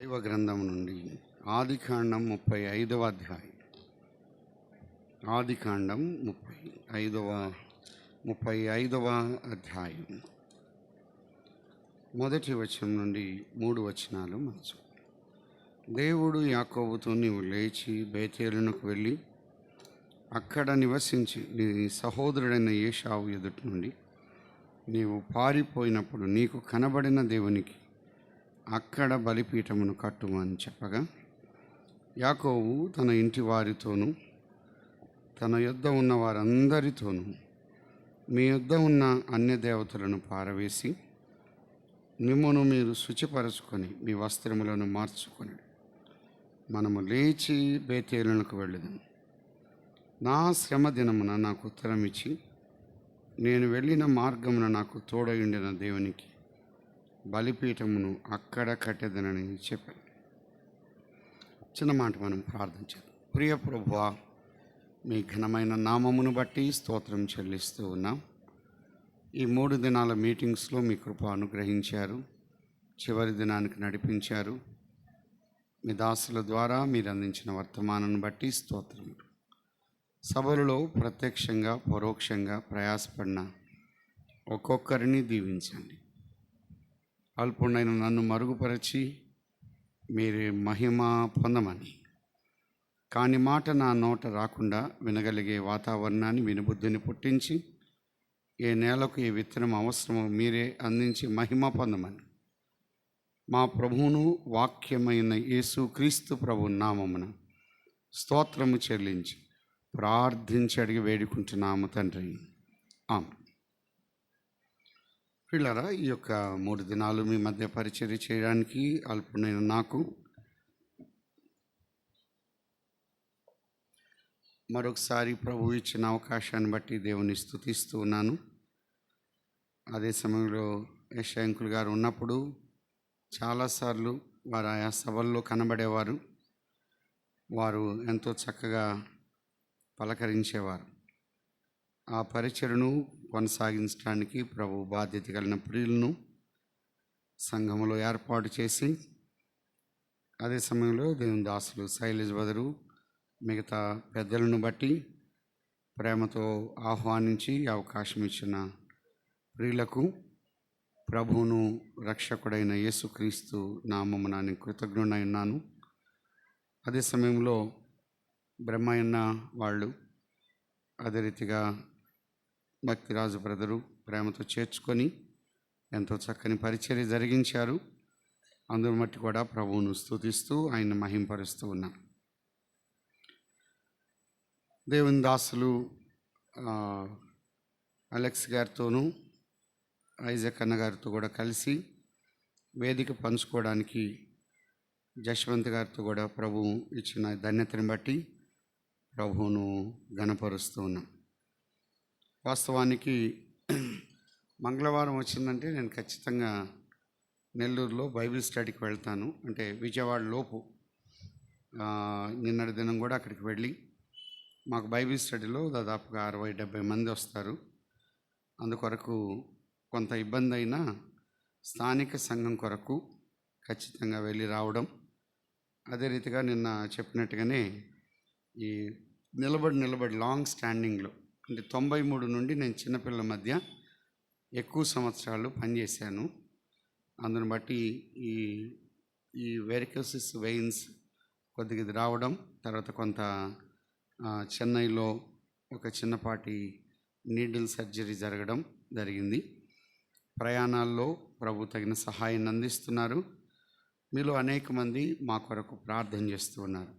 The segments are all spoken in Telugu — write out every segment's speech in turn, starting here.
దైవ గ్రంథం నుండి ఆదికాండం 35వ అధ్యాయం. ఆదికాండం 35వ అధ్యాయం మొదటి వచనం నుండి 3 వచనాలు మనసు. దేవుడు యాకోబుతో, నీవు లేచి బేతేలునకు వెళ్ళి అక్కడ నివసించి నీ సహోదరుడైన ఏశావు ఎదుటి నుండి నీవు పారిపోయినప్పుడు నీకు కనబడిన దేవునికి అక్కడ బలిపీఠమును కట్టుమని చెప్పగా, యాకోబు తన ఇంటి వారితోనూ తన యొద్ద ఉన్న వారందరితోనూ మీ యొద్ద ఉన్న అన్య దేవతలను పారవేసి మిమ్మును మీరు శుచిపరచుకొని మీ వస్త్రములను మార్చుకొని మనము లేచి బేతేలునకు వెళ్ళుదాం. నా శ్రమ దినమున నాకు ఉత్తరం ఇచ్చి నేను వెళ్ళిన మార్గమున నాకు తోడయుండిన దేవునికి బలిపీఠమును అక్కడ కట్టెదనని చెప్పాను. చిన్న మాట మనం ప్రార్థించాలి. ప్రియ ప్రభువా, మీ ఘనమైన నామమును బట్టి స్తోత్రం చెల్లిస్తూ ఉన్నాం. ఈ 3 దినాల మీటింగ్స్లో మీ కృప అనుగ్రహించారు, చివరి దినానికి నడిపించారు. మీ దాసుల ద్వారా మీరు అందించిన వర్తమానాన్ని బట్టి స్తోత్రములు. సభలలో ప్రత్యక్షంగా పరోక్షంగా ప్రయాసపడిన ఒక్కొక్కరిని దీవించండి. అల్పుడైన నన్ను మరుగుపరచి మీరే మహిమ పొందమని, కాని మాట నా నోట రాకుండా వినగలిగే వాతావరణాన్ని వినుబుద్ధిని పుట్టించి ఏ నేలకు ఏ విత్తనం అవసరమో మీరే అందించి మహిమ పొందమని మా ప్రభువును వాక్యమైన యేసు క్రీస్తు ప్రభు నామమున స్తోత్రము చెల్లించి ప్రార్థించి అడిగి వేడుకుంటున్నాము తండ్రి, ఆమేన్. పిల్లరా, ఈ యొక్క 3 దినాలు మీ మధ్య పరిచర్య చేయడానికి అల్పుడైన నాకు మరొకసారి ప్రభు ఇచ్చిన అవకాశాన్ని బట్టి దేవుని స్తుతిస్తూ ఉన్నాను. అదే సమయంలో యెషయా గారు ఉన్నప్పుడు చాలాసార్లు వారు ఆయా సభల్లో కనబడేవారు. వారు ఎంతో చక్కగా పలకరించేవారు. ఆ పరిచర్యను కొనసాగించడానికి ప్రభు బాధ్యత కలిగిన ప్రియులను సంఘములో ఏర్పాటు చేసి, అదే సమయంలో దేవుని దాసులు శైలేష్ బదరు మిగతా పెద్దలను బట్టి ప్రేమతో ఆహ్వానించి అవకాశం ఇచ్చిన ప్రియులకు ప్రభువును రక్షకుడైన యేసుక్రీస్తు నామమున నేను కృతజ్ఞుడై ఉన్నాను. అదే సమయంలో బ్రహ్మయ్యన్న వాళ్ళు, అదే రీతిగా భక్తిరాజు బ్రదరు ప్రేమతో చేర్చుకొని ఎంతో చక్కని పరిచర్య జరిగించారు. అందరూ మట్టి కూడా ప్రభువును స్తుతిస్తూ ఆయన మహింపరుస్తూ ఉన్నాం. దేవుని దాసులు అలెక్స్ గారితోనూ ఐజక్ అన్న గారితో కూడా కలిసి వేదిక పంచుకోవడానికి జశ్వంత్ గారితో కూడా ప్రభువు ఇచ్చిన ధన్యతని బట్టి ప్రభువును ఘనపరుస్తూ ఉన్నాం. వాస్తవానికి మంగళవారం వచ్చిందంటే నేను ఖచ్చితంగా నెల్లూరులో బైబిల్ స్టడీకి వెళ్తాను. అంటే విజయవాడ లోపు నిన్నటి దినం కూడా అక్కడికి వెళ్ళి మాకు బైబిల్ స్టడీలో దాదాపుగా 60-70 మంది వస్తారు. అందుకొరకు కొంత ఇబ్బంది అయినా స్థానిక సంఘం కొరకు ఖచ్చితంగా వెళ్ళి రావడం. అదే రీతిగా నిన్న చెప్పినట్టుగానే ఈ నిలబడి లాంగ్ స్టాండింగ్లో అంటే 93 నుండి నేను చిన్నపిల్లల మధ్య ఎక్కువ సంవత్సరాలు పనిచేశాను. అందుని బట్టి ఈ వెరికోసిస్ వెయిన్స్ కొద్దిగా ఇది రావడం, తర్వాత కొంత చెన్నైలో ఒక చిన్నపాటి నీడిల్ సర్జరీ జరిగింది. ప్రయాణాల్లో ప్రభు తగిన సహాయాన్ని అందిస్తున్నారు. మీలో అనేక మంది మా కొరకు ప్రార్థన చేస్తూ ఉన్నారు.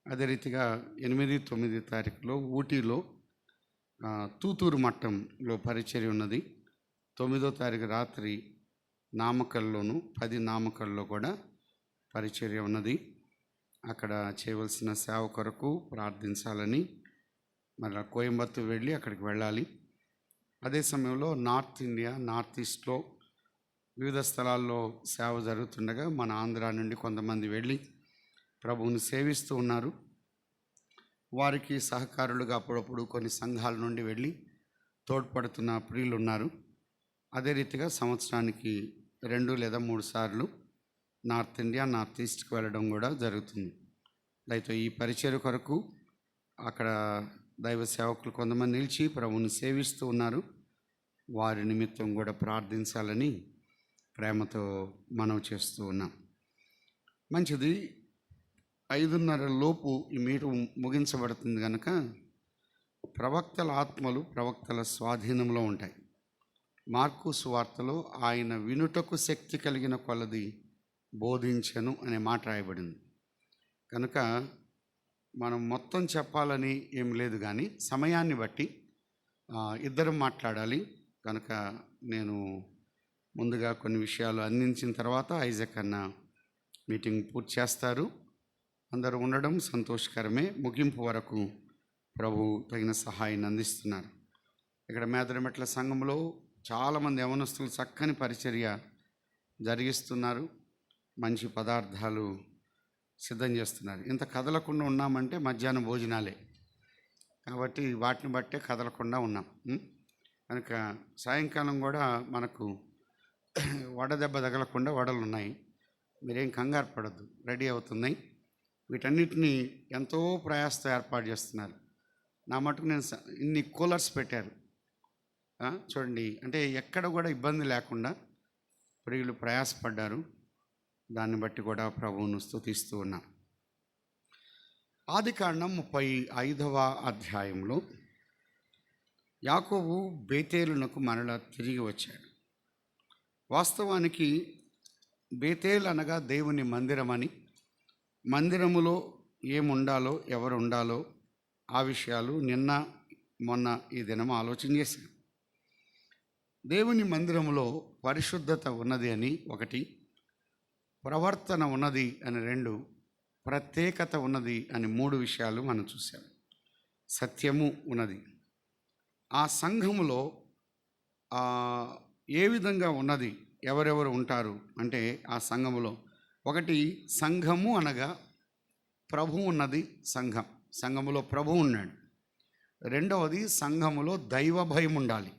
అదే రీతిగా 8-9 తారీఖులో ఊటీలో తూతూరు మట్టంలో పరిచర్య ఉన్నది. 9వ తారీఖు రాత్రి నామకల్లోను 10 నామకల్లో కూడా పరిచర్య ఉన్నది. అక్కడ చేయవలసిన సేవ కొరకు ప్రార్థించాలని మళ్ళీ కోయంబత్తూరు వెళ్ళి అక్కడికి వెళ్ళాలి. అదే సమయంలో నార్త్ ఇండియా, నార్త్ ఈస్ట్లో వివిధ స్థలాల్లో సేవ జరుగుతుండగా మన ఆంధ్ర నుండి కొంతమంది వెళ్ళి ప్రభువుని సేవిస్తూ ఉన్నారు. వారికి సహకారులుగా అప్పుడప్పుడు కొన్ని సంఘాల నుండి వెళ్ళి తోడ్పడుతున్న ప్రియులు ఉన్నారు. అదే రీతిగా సంవత్సరానికి 2 లేదా 3 సార్లు నార్త్ ఇండియా, నార్త్ ఈస్ట్కి వెళ్ళడం కూడా జరుగుతుంది. అయితే ఈ పరిచర్య కొరకు అక్కడ దైవ సేవకులు కొంతమంది నిలిచి ప్రభువుని సేవిస్తూ ఉన్నారు. వారి నిమిత్తం కూడా ప్రార్థించాలని ప్రేమతో మనవి చేస్తూ ఉన్నాం. మంచిది. 5:30 లోపు ఈ మీటింగ్ ముగించబడుతుంది కనుక ప్రవక్తల ఆత్మలు ప్రవక్తల స్వాధీనంలో ఉంటాయి. మార్కు సువార్తలో ఆయన వినుటకు శక్తి కలిగిన కొలది బోధించను అనే మాట రాయబడింది. కనుక మనం మొత్తం చెప్పాలని ఏం లేదు, కానీ సమయాన్ని బట్టి ఇద్దరం మాట్లాడాలి. కనుక నేను ముందుగా కొన్ని విషయాలు అందించిన తర్వాత ఐజక్ అన్న మీటింగ్ పూర్తి చేస్తారు. అందరూ ఉండడం సంతోషకరమే. ముగింపు వరకు ప్రభు తగిన సహాయాన్ని అందిస్తున్నారు. ఇక్కడ మేదరమెట్ల సంఘంలో చాలామంది యవనస్తులు చక్కని పరిచర్య జరిగిస్తున్నారు. మంచి పదార్థాలు సిద్ధం చేస్తున్నారు. ఇంత కదలకుండా ఉన్నామంటే మధ్యాహ్నం భోజనాలే, కాబట్టి వాటిని బట్టే కదలకుండా ఉన్నాం. కనుక సాయంకాలం కూడా మనకు వడదెబ్బ తగలకుండా వడలు ఉన్నాయి. మీరేం కంగారు పడద్దు, రెడీ అవుతున్నాయి. వీటన్నిటినీ ఎంతో ప్రయాసతో ఏర్పాటు చేస్తున్నారు. నా మటుకు నేను ఇన్ని కూలర్స్ పెట్టారు చూడండి. అంటే ఎక్కడ కూడా ఇబ్బంది లేకుండా ప్రియులు ప్రయాసపడ్డారు. దాన్ని బట్టి కూడా ప్రభువును స్తుతిస్తూ ఉన్నాం. ఆదికాండం 35వ అధ్యాయంలో యాకోబు బేతేలునకు మరలా తిరిగి వచ్చాడు. వాస్తవానికి బేతేలు అనగా దేవుని మందిరమని, మందిరములో ఏముండాలో ఎవరు ఉండాలో ఆ విషయాలు నిన్న మొన్న ఈ దినం ఆలోచన చేశాను. దేవుని మందిరములో పరిశుద్ధత ఉన్నది అని ఒకటి, ప్రవర్తన ఉన్నది అని రెండు, ప్రత్యేకత ఉన్నది అని మూడు విషయాలు మనం చూసాం. సత్యము ఉన్నది. ఆ సంఘములో ఏ విధంగా ఉన్నది, ఎవరెవరు ఉంటారు అంటే ఆ సంఘములో ఒకటి, సంఘము అనగా ప్రభు ఉన్నది. సంఘములో ప్రభు ఉన్నాడు. రెండవది, సంఘములో దైవ భయం ఉండాలి.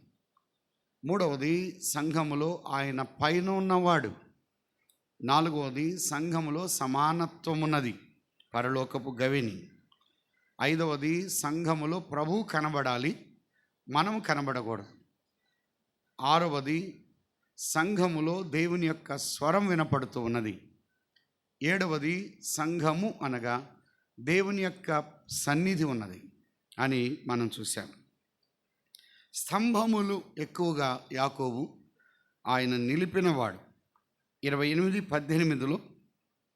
మూడవది, సంఘములో ఆయన పైన ఉన్నవాడు. నాలుగవది, సంఘములో సమానత్వం ఉన్నది, పరలోకపు గవిని. ఐదవది, సంఘములో ప్రభు కనబడాలి, మనం కనబడకూడదు. ఆరవది, సంఘములో దేవుని యొక్క స్వరం వినపడుతూ ఉన్నది. ఏడవది, సంఘము అనగా దేవుని యొక్క సన్నిధి ఉన్నది అని మనం చూసాం. స్తంభములు ఎక్కువగా యాకోబు ఆయన నిలిపినవాడు. 28:18లో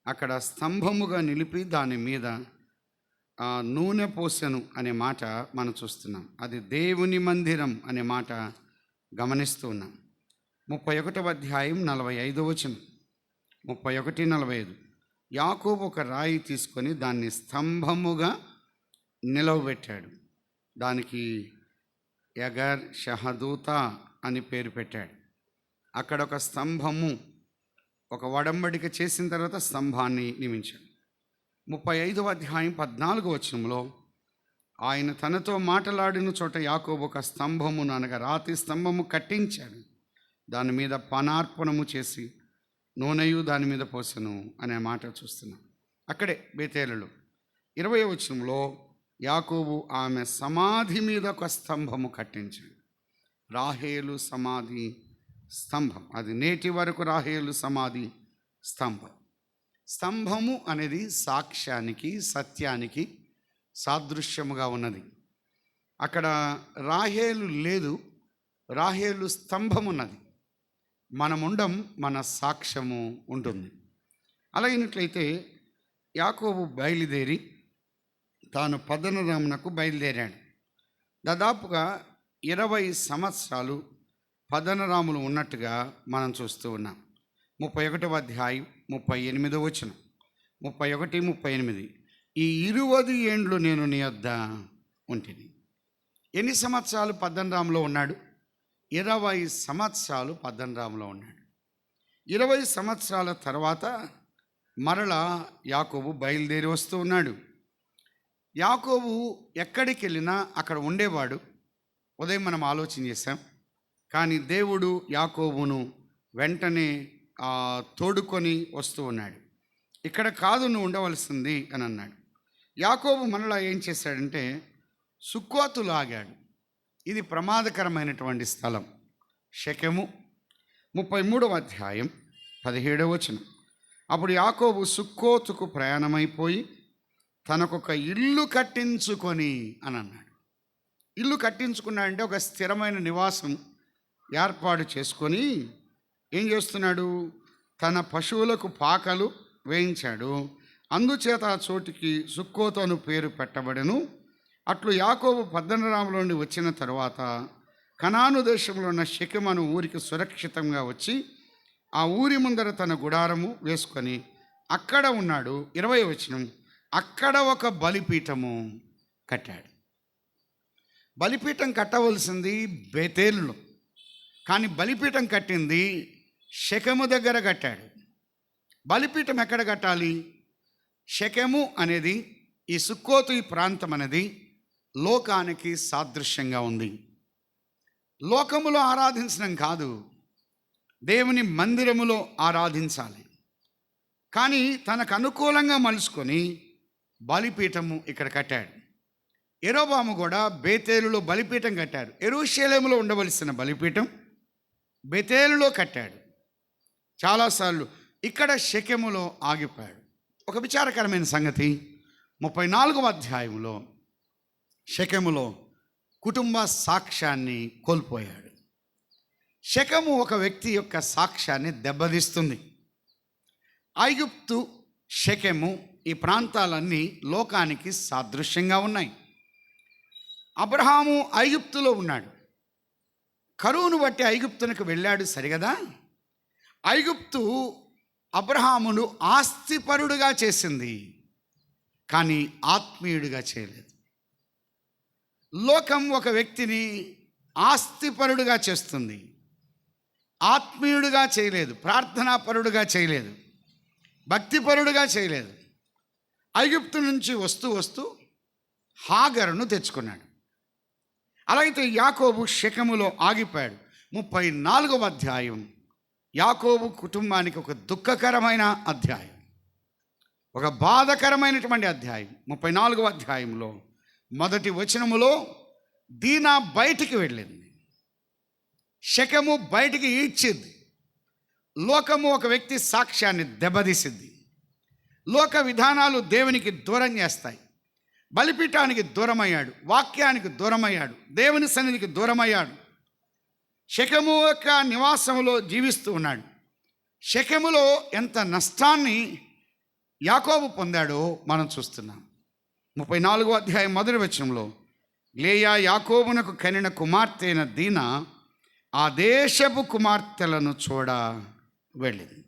అక్కడ స్తంభముగా నిలిపి దాని మీద నూనె పోసెను అనే మాట మనం చూస్తున్నాం. అది దేవుని మందిరం అనే మాట గమనిస్తూ ఉన్నాం. 31వ అధ్యాయం 45వ వచనం, 31:45. యాకోబు ఒక రాయి తీసుకొని దాన్ని స్తంభముగా నిలవబెట్టాడు. దానికి యగర్ షహదూత అని పేరు పెట్టాడు. అక్కడ ఒక స్తంభము, ఒక వడంబడిక చేసిన తర్వాత స్తంభాన్ని నియమించాడు. 35వ అధ్యాయం 14వ వచనంలో ఆయన తనతో మాట్లాడిన చోట యాకోబు ఒక స్తంభమును అనగా రాతి స్తంభము కట్టించాడు. దాని మీద పానార్పణము చేసి నూనెయు దాని మీద పోసెను అనే మాట చూస్తున్నాం. అక్కడే బేతేలులో 20వ వచనంలో యాకోబు ఆమె సమాధి మీద ఒక స్తంభము కట్టించాడు. రాహేలు సమాధి స్తంభం, అది నేటి వరకు రాహేలు సమాధి స్తంభం. స్తంభము అనేది సాక్ష్యానికి, సత్యానికి సాదృశ్యముగా ఉన్నది. అక్కడ రాహేలు లేదు, రాహేలు స్తంభం ఉన్నది. మనముండం, మన సాక్ష్యము ఉంటుంది. అలాగినట్లయితే యాకోబు బయలుదేరి తాను పద్దనరామునకు బయలుదేరాడు. దాదాపుగా 20 సంవత్సరాలు పద్దనరాములు ఉన్నట్టుగా మనం చూస్తూ ఉన్నాం. 31వ అధ్యాయం 38వ వచనం, 31, 38. ఈ 20 ఏండ్లు నేను నీ వద్ద ఉంటిని. ఎన్ని సంవత్సరాలు పద్దనరాములో ఉన్నాడు? 20 సంవత్సరాలు పద్దనరాములో ఉన్నాడు. 20 సంవత్సరాల తర్వాత మరలా యాకోబు బయలుదేరి వస్తూ ఉన్నాడు. యాకోబు ఎక్కడికి వెళ్ళినా అక్కడ ఉండేవాడు. ఉదయం మనం ఆలోచన చేశాం. కానీ దేవుడు యాకోబును వెంటనే తోడుకొని వస్తూ ఉన్నాడు. ఇక్కడ కాదు నువ్వు ఉండవలసింది అని అన్నాడు. యాకోబు మనలా ఏం చేశాడంటే సుక్కోతులో ఆగాడు. ఇది ప్రమాదకరమైనటువంటి స్థలం. షెకెము 33వ అధ్యాయం 17వ వచనం. అప్పుడు యాకోబు సుక్కోతుకు ప్రయాణమైపోయి తనకొక ఇల్లు కట్టించుకొని అని అన్నాడు. ఇల్లు కట్టించుకున్నాడంటే ఒక స్థిరమైన నివాసం ఏర్పాటు చేసుకొని ఏం చేస్తున్నాడు, తన పశువులకు పాకలు వేయించాడు. అందుచేత ఆ చోటికి సుక్కోతు అను పేరు పెట్టబడెను. అట్లు యాకోబు పద్దనరాములో నుండి వచ్చిన తరువాత కనాను దేశంలో ఉన్న షెకెము అను ఊరికి సురక్షితంగా వచ్చి ఆ ఊరి ముందర తన గుడారము వేసుకొని అక్కడ ఉన్నాడు. 20వ వచనం. అక్కడ ఒక బలిపీఠము కట్టాడు. బలిపీఠం కట్టవలసింది బేతేలులో, కానీ బలిపీఠం కట్టింది షెకెము దగ్గర కట్టాడు. బలిపీఠం ఎక్కడ కట్టాలి? షెకెము అనేది, ఈ సుక్కోతు ఈ ప్రాంతం అనేది లోకానికి సాదృశ్యంగా ఉంది. లోకములో ఆరాధించడం కాదు, దేవుని మందిరములో ఆరాధించాలి. కానీ తనకు అనుకూలంగా మలుచుకొని బలిపీఠము ఇక్కడ కట్టాడు. యెరోబాము కూడా బేతేలులో బలిపీఠం కట్టారు. యెరూషలేములో ఉండవలసిన బలిపీఠం బేతేలులో కట్టాడు. చాలాసార్లు ఇక్కడ షెకెములో ఆగిపోయాడు. ఒక విచారకరమైన సంగతి, 34వ అధ్యాయంలో షెకెములో కుటుంబ సాక్ష్యాన్ని కోల్పోయాడు. షెకెము ఒక వ్యక్తి యొక్క సాక్ష్యాన్ని దెబ్బతీస్తుంది. ఐగుప్తు, షెకెము ఈ ప్రాంతాలన్నీ లోకానికి సాదృశ్యంగా ఉన్నాయి. అబ్రహాము ఐగుప్తులో ఉన్నాడు. కరువును బట్టి ఐగుప్తునకు వెళ్ళాడు, సరిగదా. ఐగుప్తు అబ్రహామును ఆస్తిపరుడుగా చేసింది, కానీ ఆత్మీయుడిగా చేయలేదు. లోకం ఒక వ్యక్తిని ఆస్తిపరుడుగా చేస్తుంది, ఆత్మీయుడిగా చేయలేదు, ప్రార్థనాపరుడుగా చేయలేదు, భక్తిపరుడుగా చేయలేదు. ఐగుప్తు నుంచి వస్తూ వస్తూ హాగరును తెచ్చుకున్నాడు. అలాగైతే యాకోబు షెకెములో ఆగిపోయాడు. 34వ అధ్యాయం యాకోబు కుటుంబానికి ఒక దుఃఖకరమైన అధ్యాయం, ఒక బాధకరమైనటువంటి అధ్యాయం. 34వ అధ్యాయంలో మొదటి వచనములో దీనా బయటికి వెళ్ళింది, షెకెము బయటికి ఈడ్చింది. లోకము ఒక వ్యక్తి సాక్ష్యాన్ని దెబ్బతీసింది. లోక విధానాలు దేవునికి దూరం చేస్తాయి. బలిపీఠానికి దూరమయ్యాడు, వాక్యానికి దూరమయ్యాడు, దేవుని సన్నిధికి దూరమయ్యాడు. షెకెము యొక్క నివాసములో జీవిస్తూ ఉన్నాడు. షెకెములో ఎంత నష్టాన్ని యాకోబు పొందాడో మనం చూస్తున్నాం. 34వ అధ్యాయం మొదటి వచనంలో లేయా యాకోబునకు కనిన కుమార్తె అయిన దీనా ఆ దేశపు కుమార్తెలను చూడ వెళ్ళింది.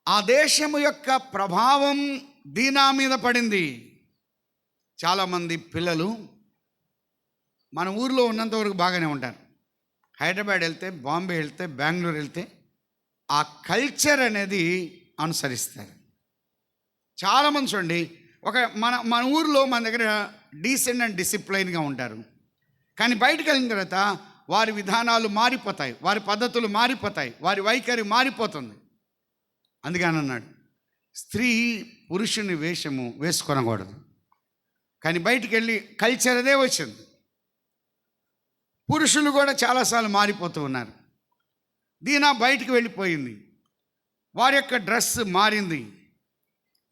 ఆ దేశము యొక్క ప్రభావం దీనా మీద పడింది. చాలామంది పిల్లలు మన ఊరిలో ఉన్నంతవరకు బాగానే ఉంటారు. హైదరాబాద్ వెళ్తే, బాంబే వెళ్తే, బెంగళూరు వెళ్తే ఆ కల్చర్ అనేది అనుసరిస్తారు. చాలామంది చూడండి, మన ఊరిలో మన దగ్గర డీసెంట్ అండ్ డిసిప్లైన్గా ఉంటారు. కానీ బయటకు వెళ్ళిన తర్వాత వారి విధానాలు మారిపోతాయి, వారి పద్ధతులు మారిపోతాయి, వారి వైఖరి మారిపోతుంది. అందుకని అన్నాడు, స్త్రీ పురుషుని వేషము వేసుకొనకూడదు. కానీ బయటికి వెళ్ళి కల్చర్ అదే వచ్చింది. పురుషులు కూడా చాలాసార్లు మారిపోతూ ఉన్నారు. దీనా బయటికి వెళ్ళిపోయింది, వారి యొక్క డ్రెస్ మారింది,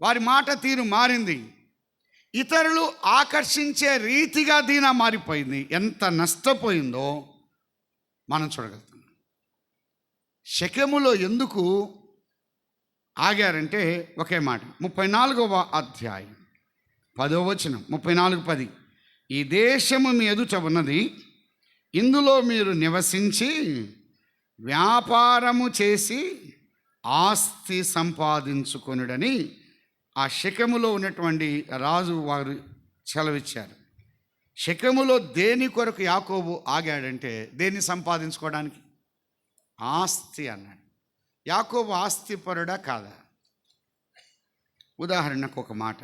వారి మాట తీరు మారింది, ఇతరులు ఆకర్షించే రీతిగా దీనా మారిపోయింది. ఎంత నష్టపోయిందో మనం చూడగలుగుతాం. షెకెములో ఎందుకు ఆగారంటే ఒకే మాట. 34వ అధ్యాయం 10వ వచనం, 34:10. ఈ దేశము మీ ఎదుట ఉన్నది, ఇందులో మీరు నివసించి వ్యాపారము చేసి ఆస్తి సంపాదించుకొనుడని ఆ షెకెములో ఉన్నటువంటి రాజు వారు సెలవిచ్చారు. షెకెములో దేని కొరకు యాకోబు ఆగాడంటే దేన్ని సంపాదించుకోవడానికి? ఆస్తి అన్నాడు. యాకోబు ఆస్తిపరుడా కాదా? ఉదాహరణకు ఒక మాట,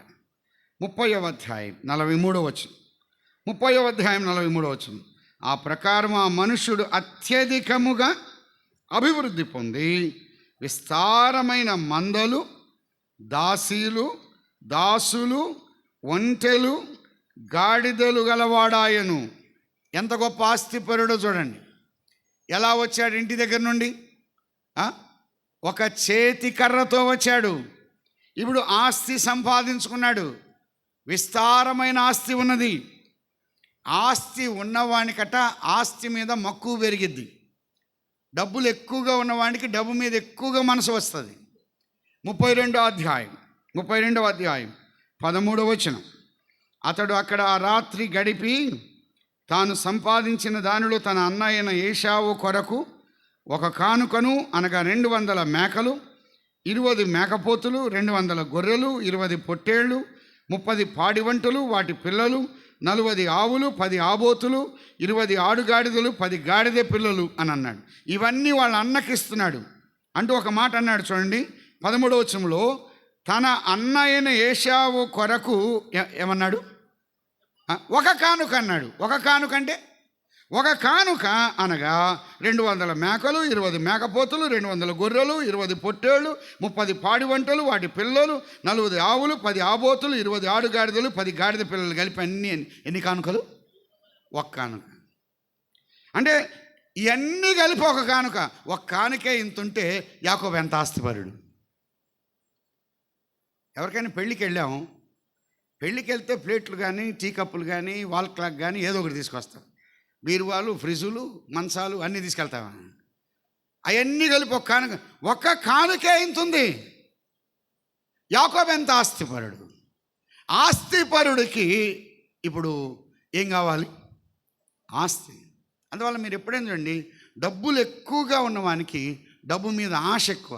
30వ అధ్యాయం 43వ వచనం, 30వ అధ్యాయం 43వ వచనం. ఆ ప్రకారం ఆ మనుషుడు అత్యధికముగా అభివృద్ధి పొంది విస్తారమైన మందలు, దాసీలు, దాసులు, ఒంటెలు, గాడిదలు గలవాడాయను. ఎంత గొప్ప ఆస్తిపరుడో చూడండి. ఎలా వచ్చాడు ఇంటి దగ్గర నుండి? ఒక చేతి కర్రతో వచ్చాడు. ఇప్పుడు ఆస్తి సంపాదించుకున్నాడు. విస్తారమైన ఆస్తి ఉన్నది. ఆస్తి ఉన్నవానికట ఆస్తి మీద మక్కువ పెరిగిద్ది. డబ్బులు ఎక్కువగా ఉన్నవానికి డబ్బు మీద ఎక్కువగా మనసు వస్తుంది. 32వ అధ్యాయం 13వ వచనం. అతడు అక్కడ ఆ రాత్రి గడిపి తాను సంపాదించిన దానిలో తన అన్న అయిన ఏశావు కొరకు ఒక కానుకను, అనగా 200 మేకలు, 20 మేకపోతులు, 200 గొర్రెలు, 20 పొట్టేళ్ళు, 30 పాడివంటలు వాటి పిల్లలు, 40 ఆవులు, 10 ఆబోతులు, 20 ఆడుగాడిదలు, 10 గాడిద పిల్లలు అని అన్నాడు. ఇవన్నీ వాళ్ళ అన్నకి ఇస్తున్నాడు. అంటూ ఒక మాట అన్నాడు చూడండి 13వ వచనంలో. తన అన్న అయిన ఏశావు కొరకు ఏమన్నాడు? ఒక కానుక అన్నాడు. ఒక కానుక అంటే, ఒక కానుక అనగా 200 మేకలు, 20 మేకపోతులు, 200 గొర్రెలు, 20 పొట్టేళ్ళు, 30 పాడివంటలు వాటి పిల్లలు, 40 ఆవులు, 10 ఆబోతులు, 20 ఆడుగాడిదలు, 10 గాడిద పిల్లలు కలిపి ఎన్ని కానుకలు? ఒక కానుక. అంటే ఇవన్నీ కలిపి ఒక కానుక. ఒక కానుకే ఇంతుంటే యాకోబు ఎంత ఆస్తిపరుడు. ఎవరికైనా పెళ్ళికి వెళ్ళాము, పెళ్ళికి వెళ్తే ప్లేట్లు కానీ, టీ కప్పులు కానీ, వాల్ క్లాక్ కానీ ఏదో ఒకటి తీసుకొస్తాం. బీరువాలు, ఫ్రిడ్జులు, మంచాలు అన్నీ తీసుకెళ్తావా? అవన్నీ కలిపి ఒక కానుకే ఇంతుంది. యాకోబు ఎంత ఆస్తిపరుడు. ఆస్తిపరుడికి ఇప్పుడు ఏం కావాలి? ఆస్తి. అందువల్ల మీరు ఎప్పుడైనా చూడండి, డబ్బులు ఎక్కువగా ఉన్నవానికి డబ్బు మీద ఆశ ఎక్కువ.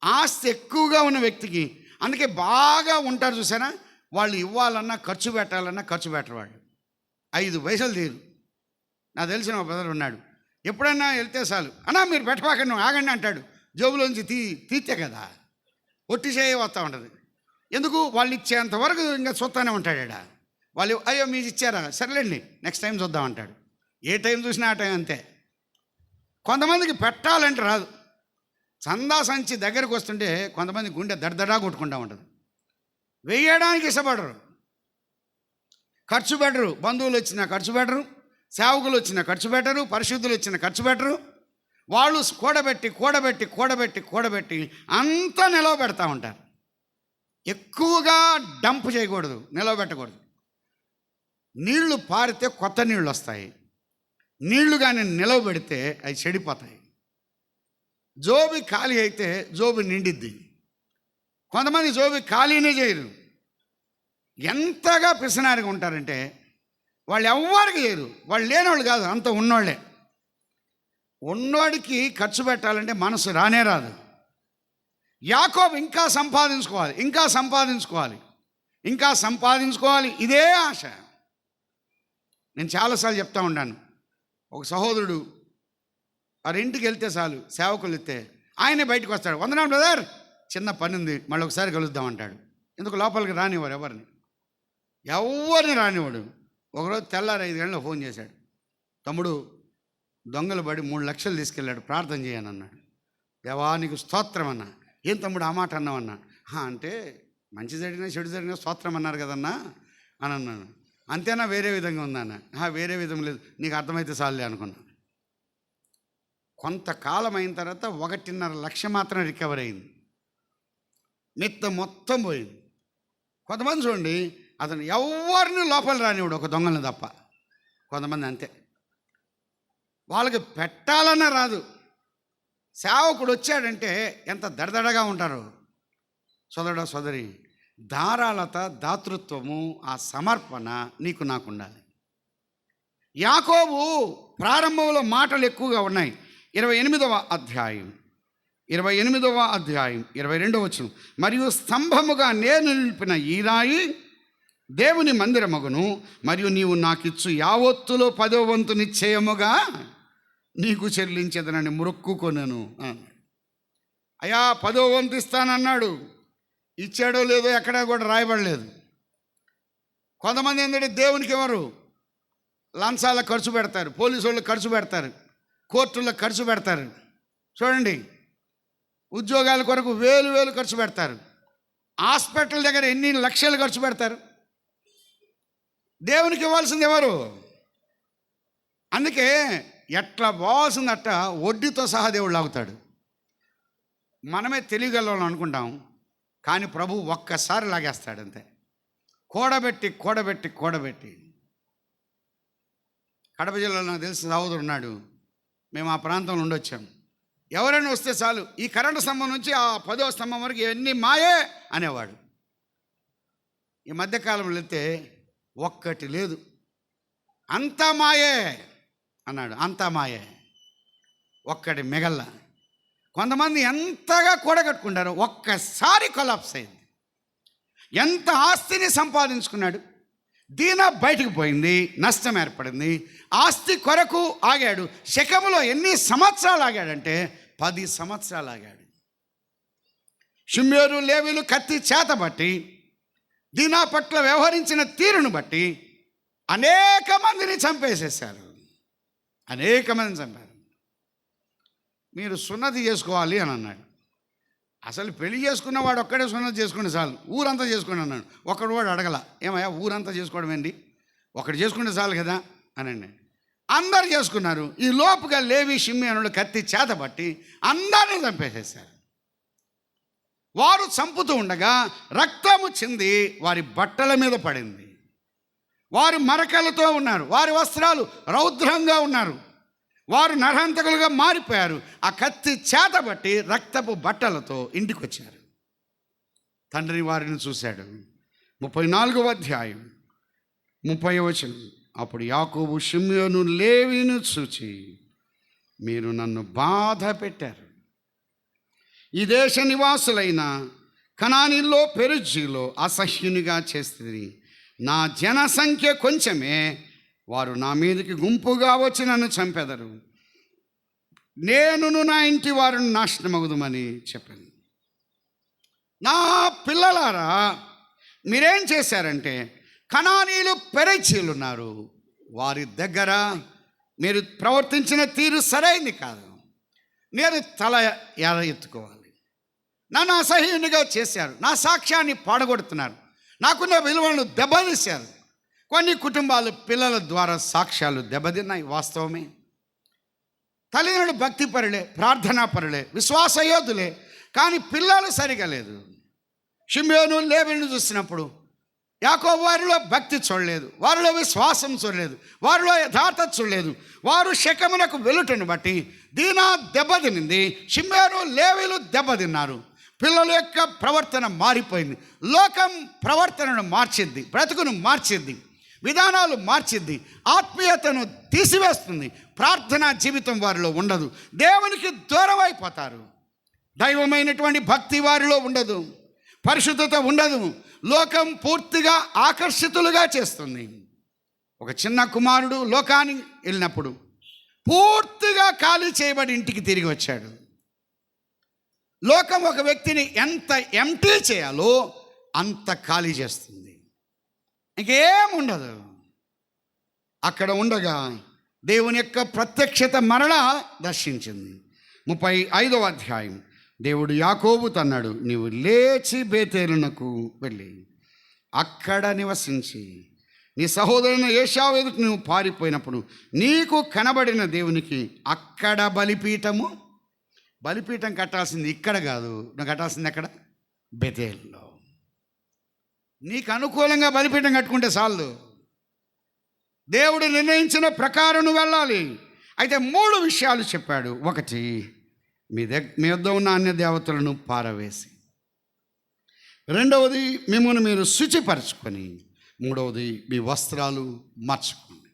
ఆస్తి ఎక్కువగా ఉన్న వ్యక్తికి, అందుకే బాగా ఉంటారు చూసారా, వాళ్ళు ఇవ్వాలన్నా ఖర్చు పెట్టాలన్నా ఖర్చు పెట్టరు. వాళ్ళు 5 పైసలు తీరు. నాకు తెలిసిన ఒక బ్రదర్ ఉన్నాడు. ఎప్పుడైనా వెళ్తే చాలు, అన్నా మీరు పెట్టబాకండి, నువ్వు ఆగండి అంటాడు. జోబులోంచి తీస్తే కదా ఒట్టి చేయ వస్తూ ఉంటుంది. ఎందుకు? వాళ్ళు ఇచ్చేంత వరకు ఇంకా చూస్తూనే ఉంటాడా. వాళ్ళు అయ్యో మీరు ఇచ్చారా, సరేలేండి నెక్స్ట్ టైం చూద్దాం అంటాడు. ఏ టైం చూసినా ఆ టైం అంతే. కొంతమందికి పెట్టాలంటే రాదు. చందా సంచి దగ్గరకు వస్తుంటే కొంతమంది గుండె దడదడా కొట్టుకుంటూ ఉంటుంది. వేయడానికి ఇష్టపడరు, ఖర్చు పెట్టరు. బంధువులు వచ్చినా ఖర్చు పెట్టరు, సేవకులు వచ్చినా ఖర్చు పెట్టరు, పరిశుద్ధులు వచ్చినా ఖర్చు పెట్టరు. వాళ్ళు కూడబెట్టి అంతా నిలవ పెడతా ఉంటారు. ఎక్కువగా డంప్ చేయకూడదు, నిలవబెట్టకూడదు. నీళ్లు పారితే కొత్త నీళ్ళు వస్తాయి. నీళ్లు కానీ నిలవ పెడితే అవి చెడిపోతాయి. జోబి ఖాళీ అయితే జోబి నిండిద్ది. కొంతమంది జోబి ఖాళీనే చేయరు. ఎంతగా పిసనారిగా ఉంటారంటే వాళ్ళు ఎవ్వరికి చేయరు. వాళ్ళు లేనివాళ్ళు కాదు, అంత ఉన్నోళ్ళే. ఉన్నోడికి ఖర్చు పెట్టాలంటే మనసు రానే రాదు. యాకోబు ఇంకా సంపాదించుకోవాలి, ఇదే ఆశ. నేను చాలాసార్లు చెప్తా ఉన్నాను. ఒక సహోదరుడు వారి ఇంటికి వెళ్తే చాలు, సేవకులు వెళ్తే ఆయనే బయటకు వస్తాడు. వందనాలు బ్రదర్, చిన్న పని ఉంది, మళ్ళీ ఒకసారి కలుద్దాం అంటాడు. ఎందుకు? లోపలికి రానివాడు, ఎవరిని రానివాడు. ఒకరోజు తెల్లారి 5 గంటలకు ఫోన్ చేశాడు. తమ్ముడు దొంగలు పడి 3 లక్షలు తీసుకెళ్ళాడు, ప్రార్థన చేయను అన్నాడు. దేవా నీకు స్తోత్రం అన్నా. ఏం తమ్ముడు ఆ మాట అన్నావన్నా? అంటే మంచి జరిగినా చెడు జరిగినా స్తోత్రం అన్నారు కదన్నా అని అన్నాను. అంతేనా, వేరే విధంగా ఉందన్న? వేరే విధం లేదు, నీకు అర్థమైతే చాలులే అనుకున్నాను. కొంతకాలం అయిన తర్వాత 1.5 లక్ష మాత్రం రికవర్ అయింది. మొత్తం పోయింది. కొంతమంది చూడండి, అతను ఎవరిని లోపల రానివాడు, ఒక దొంగలను తప్ప. కొంతమంది అంతే, వాళ్ళకి పెట్టాలన్నా రాదు. సేవకుడు వచ్చాడంటే ఎంత దడదడగా ఉంటారు. సోదరుడా సోదరి, ధారాళత, దాతృత్వము, ఆ సమర్పణ నీకు నాకు ఉండాలి. యాకోబు ప్రారంభంలో మాటలు ఎక్కువగా ఉన్నాయి. 28వ అధ్యాయం 22వ వచనం. మరియు స్తంభముగా నేను నిలిపిన ఈ రాయి దేవుని మందిరమగును, మరియు నీవు నాకిచ్చు యావత్తులో 10వ వంతు నిశ్చయముగా నీకు చెల్లించేదనని మొక్కుకొనెను. అయ్యా 10వ వంతు ఇస్తానన్నాడు. ఇచ్చాడో లేదో ఎక్కడా కూడా రాయబడలేదు. కొంతమంది ఏంటంటే దేవునికి ఎవరు లంచాలకు ఖర్చు పెడతారు, పోలీసు వాళ్ళకి ఖర్చు పెడతారు. కోర్టుల్లో ఖర్చు పెడతారు. చూడండి, ఉద్యోగాల కొరకు వేలు వేలు ఖర్చు పెడతారు. హాస్పిటల్ దగ్గర ఎన్ని లక్షలు ఖర్చు పెడతారు. దేవునికి ఇవ్వాల్సింది ఎవరు? అందుకే ఎట్లా పోవాల్సిందట వడ్డీతో సహా దేవుడు లాగుతాడు. మనమే తెలియగలం అనుకుంటాం, కానీ ప్రభు ఒక్కసారి లాగేస్తాడు అంతే. కూడబెట్టి కూడబెట్టి కూడబెట్టి. కడప జిల్లాలో నాకు తెలిసిన సహోదరుడు ఉన్నాడు. మేము ఆ ప్రాంతంలో ఉండొచ్చాం. ఎవరైనా వస్తే చాలు, ఈ కరెంటు స్తంభం నుంచి ఆ 10వ స్తంభం వరకు ఎన్ని మాయే అనేవాడు. ఈ మధ్యకాలంలో వెళ్తే ఒక్కటి లేదు, అంతా మాయే అన్నాడు. అంతా మాయే, ఒక్కటి మిగల్ల. కొంతమంది ఎంతగా కూడగట్టుకుంటారో ఒక్కసారి కొలాప్స్ అయింది. ఎంత ఆస్తిని సంపాదించుకున్నాడు, దీన బయటకు పోయింది, నష్టం ఏర్పడింది. ఆస్తి కొరకు ఆగాడు. శకములో ఎన్ని సంవత్సరాలు ఆగాడంటే 10 సంవత్సరాలు ఆగాడు. షిమ్యోను లేవీలు కత్తి చేత బట్టి దీనా పట్ల వ్యవహరించిన తీరును బట్టి అనేక మందిని చంపేసేశారు. అనేక మందిని చంపారు. మీరు సున్నతి చేసుకోవాలి అని అన్నాడు. అసలు పెళ్లి చేసుకున్నవాడు ఒక్కడే సున్నతి చేసుకుంటే చాలు, ఊరంతా చేసుకోండి అన్నాడు. ఒక్కడు వాడు అడగల, ఏమయ్యా ఊరంతా చేసుకోవడం ఏంటి, ఒకటి చేసుకుంటే చాలు కదా అని అన్నాడు. అందరు చేసుకున్నారు. ఈ లోపుగా లేవి షిమ్యోనులు కత్తి చేత బట్టి అందరినీ చంపేసేశారు. వారు చంపుతూ ఉండగా రక్తము చింది వారి బట్టల మీద పడింది. వారు మరకలతో ఉన్నారు, వారి వస్త్రాలు రౌద్రంగా ఉన్నారు, వారు నరహంతకులుగా మారిపోయారు. ఆ కత్తి చేత బట్టి రక్తపు బట్టలతో ఇంటికి వచ్చారు. తండ్రి వారిని చూశాడు. 34వ అధ్యాయం 30వ వచనం. అప్పుడు యాకోబు షిమ్యోను లేవీను చూచి, మీరు నన్ను బాధ పెట్టారు. ఈ దేశ నివాసులైన కనానీల్లో పెరుజీలో అసహ్యునిగా చేస్తుంది. నా జనసంఖ్య కొంచెమే, వారు నా మీదకి గుంపుగా వచ్చి నన్ను చంపెదరు. నేనును నా ఇంటి వారిని నాశనమగుదుమని చెప్పాను. నా పిల్లలారా, మీరేం చేశారంటే, కనానీలు పెరచీలు ఉన్నారు, వారి దగ్గర మీరు ప్రవర్తించిన తీరు సరైంది కాదు. నేను తల ఎత్తుకోవాలి. నన్ను అసహ్యునిగా చేశారు, నా సాక్ష్యాన్ని పాడగొడుతున్నారు, నాకున్న విలువలను దెబ్బతీశారు. కొన్ని కుటుంబాలు పిల్లల ద్వారా సాక్ష్యాలు దెబ్బతిన్నాయి, వాస్తవమే. తల్లిదండ్రులు భక్తిపరులే, ప్రార్థనాపరులే, విశ్వాసయోధులే, కానీ పిల్లలు సరిగా లేదు. షిమ్యోను లేవీను చూసినప్పుడు యాకోబు వారిలో భక్తి చూడలేదు, వారిలో విశ్వాసం చూడలేదు, వారిలో యథార్థత చూడలేదు. వారు శకమునకు వెలుటను బట్టి దీనా దెబ్బతినింది, షిమ్యోను లేవీలు దెబ్బతిన్నారు. పిల్లల యొక్క ప్రవర్తన మారిపోయింది. లోకం ప్రవర్తనను మార్చిద్ది, బ్రతుకును మార్చిద్ది, విధానాలు మార్చిద్ది, ఆత్మీయతను తీసివేస్తుంది. ప్రార్థనా జీవితం వారిలో ఉండదు, దేవునికి దూరం అయిపోతారు. దైవమైనటువంటి భక్తి వారిలో ఉండదు, పరిశుద్ధత ఉండదు. లోకం పూర్తిగా ఆకర్షితులుగా చేస్తుంది. ఒక చిన్న కుమారుడు లోకానికి వెళ్ళినప్పుడు పూర్తిగా ఖాళీ చేయబడి ఇంటికి తిరిగి వచ్చాడు. లోకం ఒక వ్యక్తిని ఎంత ఎంటీ చేయాలో అంత ఖాళీ చేస్తుంది, ఇంకేం ఉండదు. అక్కడ ఉండగా దేవుని యొక్క ప్రత్యక్షత మరలా దర్శించింది. 35వ అధ్యాయం. దేవుడు యాకోబుతో అన్నాడు, నీవు లేచి బేతేలునకు వెళ్ళి అక్కడ నివసించి నీ సహోదరుని ఏశావు ఎదుట నువ్వు పారిపోయినప్పుడు నీకు కనబడిన దేవునికి అక్కడ బలిపీఠం కట్టాల్సింది ఇక్కడ కాదు, నువ్వు కట్టాల్సింది ఎక్కడ? బేతేలులో. నీకు అనుకూలంగా బలిపీఠం కట్టుకుంటే చాలు. దేవుడు నిర్ణయించిన ప్రకారం నువ్వు వెళ్ళాలి. అయితే 3 విషయాలు చెప్పాడు. ఒకటి, మీ వద్ద ఉన్న అన్య దేవతలను పారవేసి. రెండవది, మిమ్మల్ని మీరు శుచిపరచుకొని. మూడవది, మీ వస్త్రాలు మార్చుకోండి.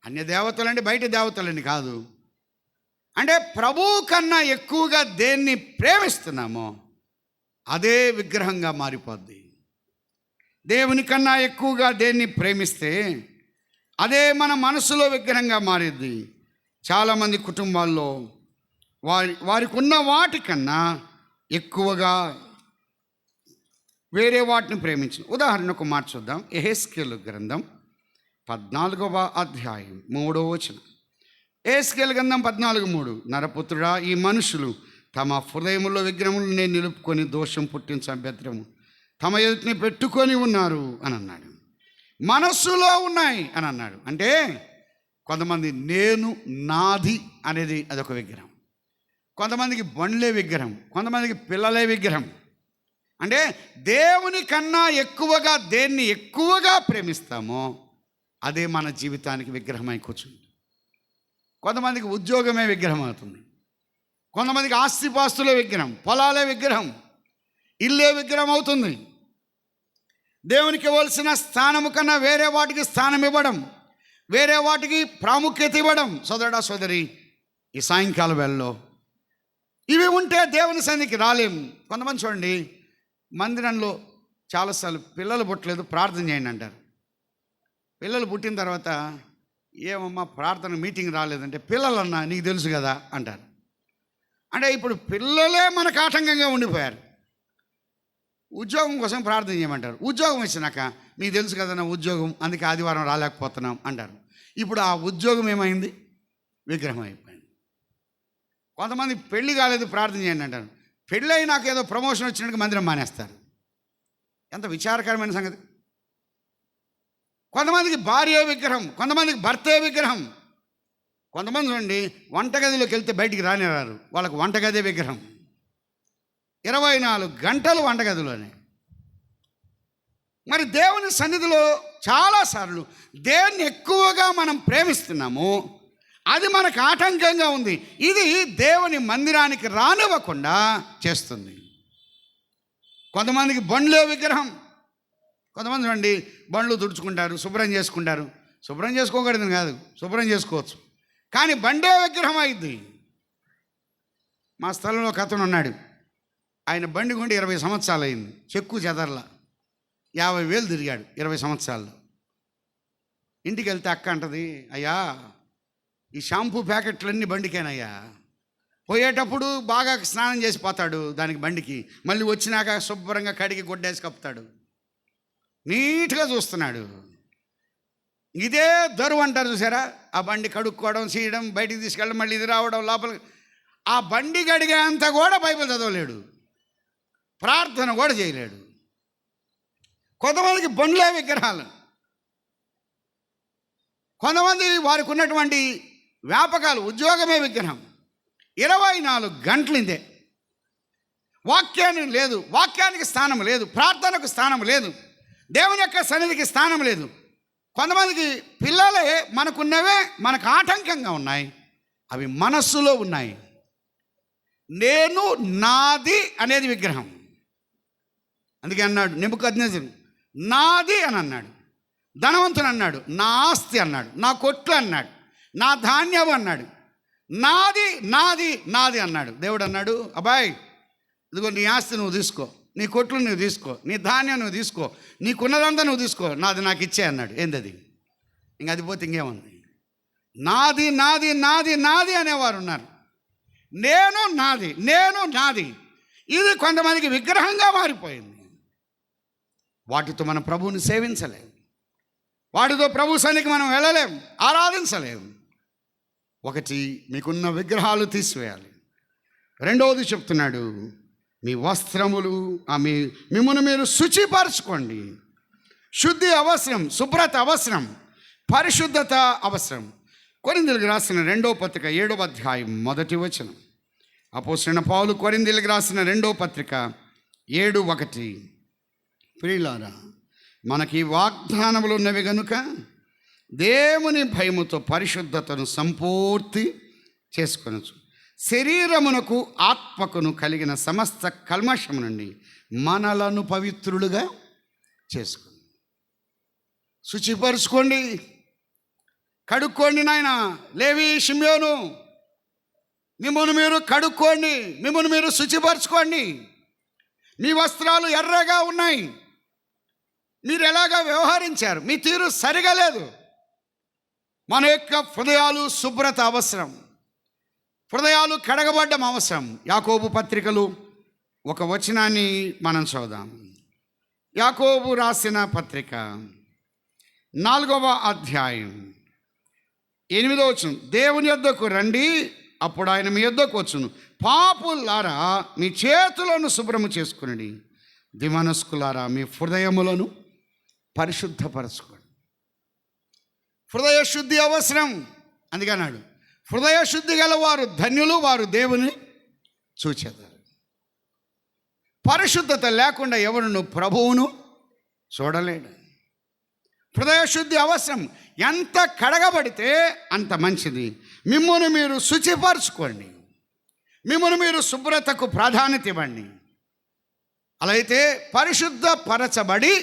అన్య దేవతలండి బయట దేవతలని కాదు. అంటే ప్రభువు కన్నా ఎక్కువగా దేన్ని ప్రేమిస్తున్నామో అదే విగ్రహంగా మారిపోద్ది. దేవుని కన్నా ఎక్కువగా దేన్ని ప్రేమిస్తే అదే మన మనసులో విగ్రహంగా మారిద్ది. చాలామంది కుటుంబాల్లో వారికి ఉన్న వాటికన్నా ఎక్కువగా వేరే వాటిని ప్రేమించిన. ఉదాహరణకు మాట చూద్దాం. యెహెజ్కేలు గ్రంథం 14వ అధ్యాయం 3వ వచనం. యేస్కేలు గ్రంథం 14:3, నరపుత్రుడా, ఈ మనుషులు తమ హృదయములో విగ్రహములు నేను నిలుపుకొని దోషం పుట్టించ అభ్యంతరము తమ ఎదుటిని పెట్టుకొని ఉన్నారు అని అన్నాడు. మనస్సులో ఉన్నాయి అని అన్నాడు. అంటే కొంతమంది నేను నాది అనేది అదొక విగ్రహం, కొంతమందికి బండ్లే విగ్రహం, కొంతమందికి పిల్లలే విగ్రహం. అంటే దేవుని కన్నా ఎక్కువగా దేన్ని ఎక్కువగా ప్రేమిస్తామో అదే మన జీవితానికి విగ్రహమై కూర్చుంది. కొంతమందికి ఉద్యోగమే విగ్రహం అవుతుంది, కొంతమందికి ఆస్తిపాస్తులే విగ్రహం, పొలాలే విగ్రహం, ఇల్లే విగ్రహం అవుతుంది. దేవునికి ఇవ్వాల్సిన స్థానము కన్నా వేరే వాటికి స్థానం ఇవ్వడం, వేరే వాటికి ప్రాముఖ్యత ఇవ్వడం. సోదరుడా సోదరి, ఈ సాయంకాల వేళలో ఇవి ఉంటే దేవుని సన్నిధికి రాలేము. కొంతమంది చూడండి, మందిరంలో చాలాసార్లు పిల్లలు పుట్టలేదు ప్రార్థన చేయండి అంటారు. పిల్లలు పుట్టిన తర్వాత ఏమమ్మా ప్రార్థన మీటింగ్ రాలేదంటే, పిల్లలన్నా నీకు తెలుసు కదా అంటారు. అంటే ఇప్పుడు పిల్లలే మనకు ఆటంకంగా ఉండిపోయారు. ఉద్యోగం కోసం ప్రార్థన చేయమంటారు, ఉద్యోగం వచ్చినాక మీకు తెలుసు కదా నా ఉద్యోగం, అందుకే ఆదివారం రాలేకపోతున్నాం అంటారు. ఇప్పుడు ఆ ఉద్యోగం ఏమైంది? విగ్రహం అయిపోయింది. కొంతమంది పెళ్లి కాలేదు ప్రార్థన చేయండి అంటారు, పెళ్ళి అయి నాకు ఏదో ప్రమోషన్ వచ్చినట్టు మందిరం మానేస్తారు. ఎంత విచారకరమైన సంగతి. కొంతమందికి భార్య విగ్రహం, కొంతమందికి భర్తే విగ్రహం. కొంతమంది చూడండి, వంటగదిలోకి వెళ్తే బయటికి రానిరారు, వాళ్ళకు వంటగదే విగ్రహం. 24 గంటలు వంటగదిలోనే. మరి దేవుని సన్నిధిలో చాలాసార్లు దేన్ని ఎక్కువగా మనం ప్రేమిస్తున్నామో అది మనకు ఆటంకంగా ఉంది. ఇది దేవుని మందిరానికి రానివ్వకుండా చేస్తుంది. కొంతమందికి బండ్లే విగ్రహం. కొంతమంది చూడండి, బండ్లు తుడుచుకుంటారు, శుభ్రం చేసుకుంటారు. శుభ్రం చేసుకోకూడదు కాదు, శుభ్రం చేసుకోవచ్చు, కానీ బండే విగ్రహం అయింది. మా స్థలంలో ఒక అతను ఉన్నాడు, ఆయన బండి కొండి 20 సంవత్సరాలు అయింది, చెక్కు చెదర్లా 50,000 తిరిగాడు 20 సంవత్సరాల్లో. ఇంటికి వెళ్తే అక్క అంటది, అయ్యా ఈ షాంపూ ప్యాకెట్లన్నీ బండికేనయ్యా. పోయేటప్పుడు బాగా స్నానం చేసి పోతాడు దానికి బండికి, మళ్ళీ వచ్చినాక శుభ్రంగా కడిగి గుడ్డేసి కప్పుతాడు, నీట్గా చూస్తున్నాడు. ఇదే దరువు అంటారు చూసారా, ఆ బండి కడుక్కోవడం, చేయడం, బయటికి తీసుకెళ్ళడం, మళ్ళీ ఇది రావడం, లోపల ఆ బండి కడిగేంత కూడా బైబిల్ చదవలేడు, ప్రార్థన కూడా చేయలేడు. కొంతమందికి బండ్లే విగ్రహాలు. కొంతమంది వారికి ఉన్నటువంటి వ్యాపకాలు, ఉద్యోగమే విగ్రహం. 24 గంటలు ఇంతే. వాక్యాన్ని లేదు, వాక్యానికి స్థానం లేదు, ప్రార్థనకు స్థానం లేదు, దేవుని యొక్క సన్నిధికి స్థానం లేదు. కొంతమందికి పిల్లలే మనకున్నవే మనకు ఆటంకంగా ఉన్నాయి, అవి మనస్సులో ఉన్నాయి. నేను నాది అనేది విగ్రహం. అందుకే అన్నాడు నెబుకద్నెజరు, నాది అని అన్నాడు. ధనవంతుడు అన్నాడు నా ఆస్తి అన్నాడు, నా కొట్లు అన్నాడు, నా ధాన్యం అన్నాడు, నాది నాది నాది అన్నాడు. దేవుడు అన్నాడు, అబ్బాయి ఇదిగో నీ ఆస్తి నువ్వు తీసుకో, నీ కొట్లు నువ్వు తీసుకో, నీ ధాన్యం నువ్వు తీసుకో, నీకున్నదంతా నువ్వు తీసుకో, నాది నాకు ఇచ్చే అన్నాడు. ఏందది? ఇంక అది పోతే ఇంకేముంది? నాది నాది నాది నాది అనేవారు ఉన్నారు. నేను నాది, నేను నాది, ఇది కొంతమందికి విగ్రహంగా మారిపోయింది. వాటితో మన ప్రభువుని సేవించలేము, వాటితో ప్రభు సన్నిధికి మనం వెళ్ళలేము, ఆరాధించలేము. ఒకటి, మీకున్న విగ్రహాలు తీసివేయాలి. రెండవది చెప్తున్నాడు, మీ వస్త్రములు మిమ్మల్ని మీరు శుచిపరచుకోండి. శుద్ధి అవసరం, శుభ్రత అవసరం, పరిశుద్ధత అవసరం. కొరింథీయులకు రాసిన 2వ పత్రిక 7వ అధ్యాయం 1వ వచనం. అపోస్తలుడైన పౌలు కొరింథీయులకు రాసిన 2వ పత్రిక 7:1. ప్రియులారా, మనకి వాగ్దానములు ఉన్నవి గనుక దేవుని భయముతో పరిశుద్ధతను సంపూర్తి చేసుకొనొచ్చు. శరీరమునకు ఆత్మకును కలిగిన సమస్త కల్మషము నుండి మనలను పవిత్రులుగా చేసుకోండి. శుచిపరుచుకోండి, కడుక్కోండి. నాయన లేవి, షిమ్యోను, మిమ్మల్ని మీరు కడుక్కోండి, మిమ్మల్ని మీరు శుచిపరచుకోండి. మీ వస్త్రాలు ఎర్రగా ఉన్నాయి, మీరు ఎలాగా వ్యవహరించారు, మీ తీరు సరిగా లేదు. మన యొక్క హృదయాలు శుభ్రత అవసరం, హృదయాలు కడగబడ్డం అవసరం. యాకోబు పత్రికలు ఒక వచనాన్ని మనం చదువుదాం. యాకోబు రాసిన పత్రిక 4వ అధ్యాయం 8వ వచనం, దేవుని యొద్దకు రండి, అప్పుడు ఆయన మీ యొద్దకు వచ్చును. పాపులారా మీ చేతులను శుభ్రము చేసుకునండి, దిమనస్కులారా మీ హృదయములను పరిశుద్ధపరచుకోండి. హృదయ శుద్ధి అవసరం. అందుకన్నాడు, హృదయ శుద్ధి గల వారు ధన్యులు, వారు దేవుని చూచెదరు. పరిశుద్ధత లేకుండా ఎవరును ప్రభువును చూడలేడు. హృదయ శుద్ధి అవసరం. ఎంత కడగబడితే అంత మంచిది. మిమ్మును మీరు శుచిపరచుకోండి, మిమ్మును మీరు శుభ్రతకు ప్రాధాన్యత ఇవ్వండి. అలా అయితే పరిశుద్ధపరచబడి